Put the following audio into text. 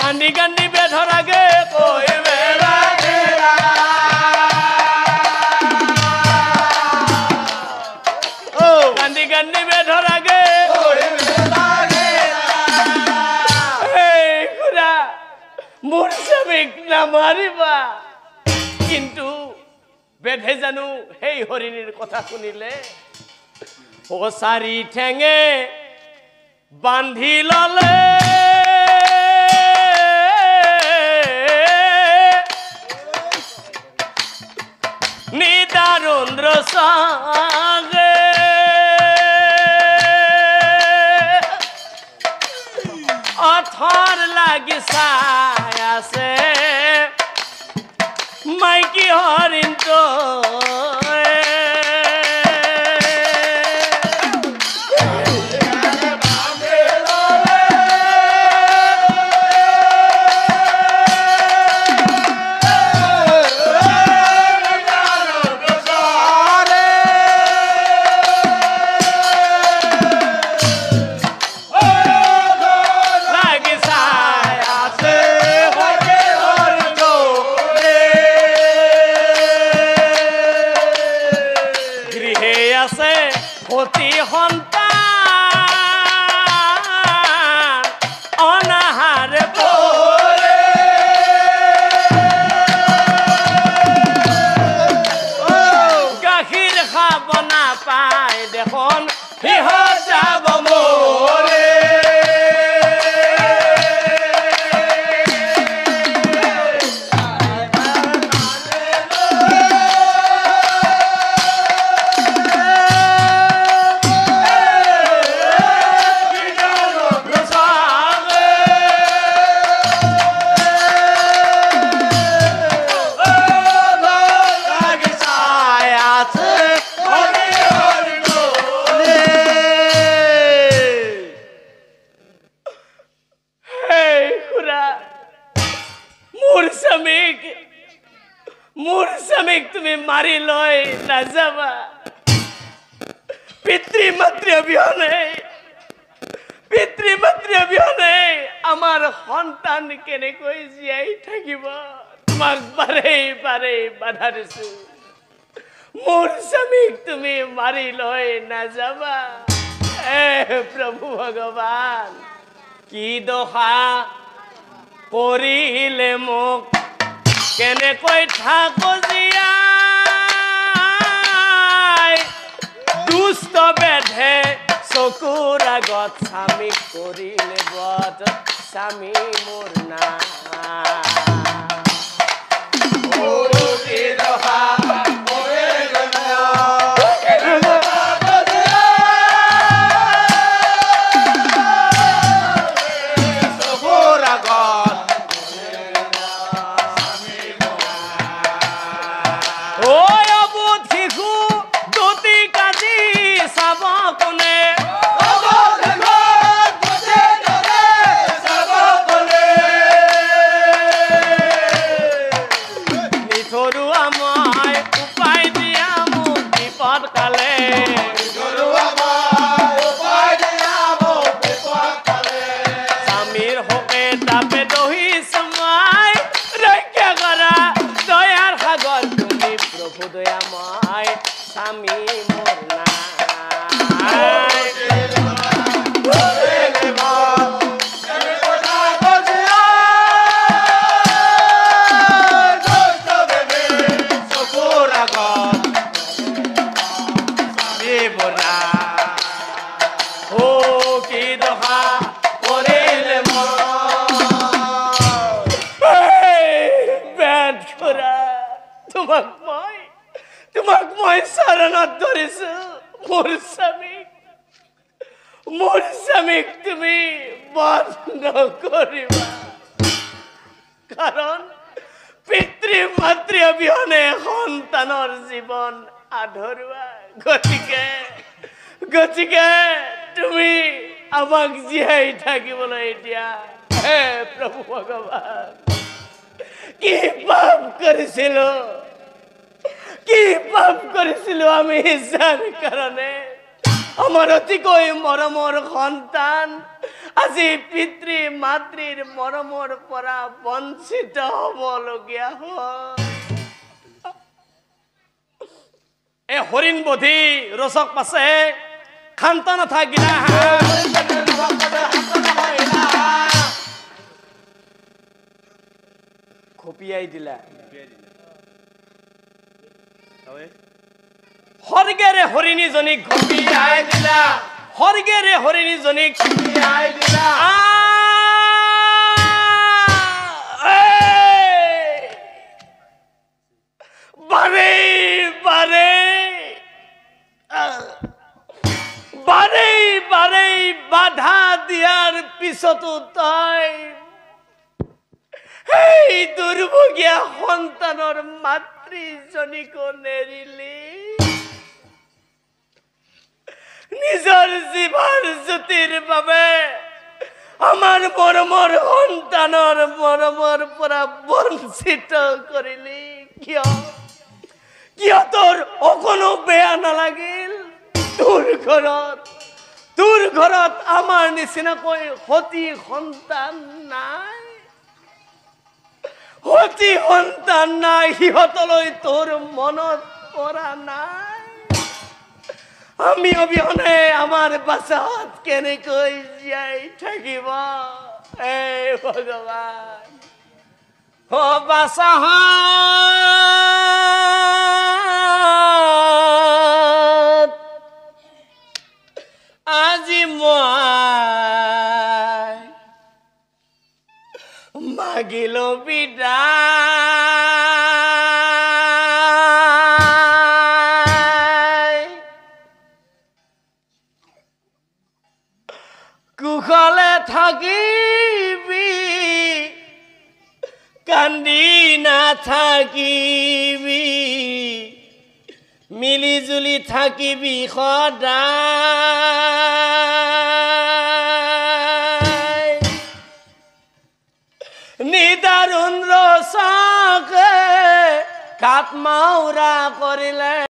কান্দি কান্দি বেধৰ আগে কহিবে লাগিলা কান্দি কান্দি বেধৰ আগে কহিবে লাগিলা এই খুড়া মোৰ স্বামীক নামাৰিবা কিন্তু বেধে জানো সেই হৰিণীৰ কথা শুনিলে ও চাৰি ঠেঙে বান্ধি ললে নিদাৰুন্দ্ৰ সাগে অথৰ লাগি চাই আছে মাইকী হৰিণটো অতি সন্তান অনাহাৰে পৰে গাখীৰ খাব নাপায় দেখোন সিহঁত যাব মৰে মোৰ স্বামীক তুমি মাৰি লৈ নাযাবা পিতৃ মাতৃ অবিহনে আমাৰ সন্তান কেনেকৈ জীয়াই থাকিব তোমাক বাৰে বাৰে বাধা দিছো মোৰ স্বামীক তুমি মাৰি লৈ নাযাবা প্ৰভু ভগৱান কি দশা কৰিলে মোক কেনেকৈ থাকো জীয়াই দুষ্ট বেধে চকুৰ আগত স্বামীক কৰিলে বধ স্বামী মোৰ নাই মোৰ স্বামীক তুমি বন্ধ কৰিবা কাৰণ পিতৃ মাতৃ অবিহনে সন্তানৰ জীৱন আধৰুৱা গতিকে তুমি আমাক জীয়াই থাকিবলৈ দিয়া হে প্ৰভু ভগৱান কি পাপ কৰিছিলো আমি যাৰ কাৰণে আমাৰ অতিকৈ মৰমৰ সন্তান আজি পিতৃ মাতৃৰ মৰমৰ পৰা বঞ্চিত হ'বলগীয়া হয়। এই হৰিণ বধি ৰচক পাছে খান্ত নাথাকিলা খপিয়াই দিলা হৰগেৰে হৰিণীজনীক খপিয়াই দিলা হৰগেৰে হৰিণীজনীক খপিয়াই দিলা বাৰে বাৰে বাৰে বাৰে বাধা দিয়াৰ পিছতো তই এই দুৰ্ভগীয়া সন্তানৰ মাতৃজনীকো নেৰিলি নিজৰ জীৱাৰ জ্যোতিৰ বাবে আমাৰ মৰমৰ সন্তানৰ মৰমৰ পৰা বঞ্চিত কৰিলি কিয় কিয় তোৰ অকণো বেয়া নালাগিল তোৰ ঘৰত আমাৰ নিচিনাকৈ সতী সন্তান নাই সতী সন্তান নাই সিহঁতলৈ তোৰ মনত পৰা নাই আমি অবিহনে আমাৰ বাচাত কেনেকৈ জীয়াই থাকিব হে ভগৱান ও বাচা আজি মই মাগিলো বিদায় কুশলে থাকিবি কান্দি নাথাকিবি মিলি জুলি থাকিবি সদায় নিদাৰুণ ৰচকে কাট মাউৰা কৰিলে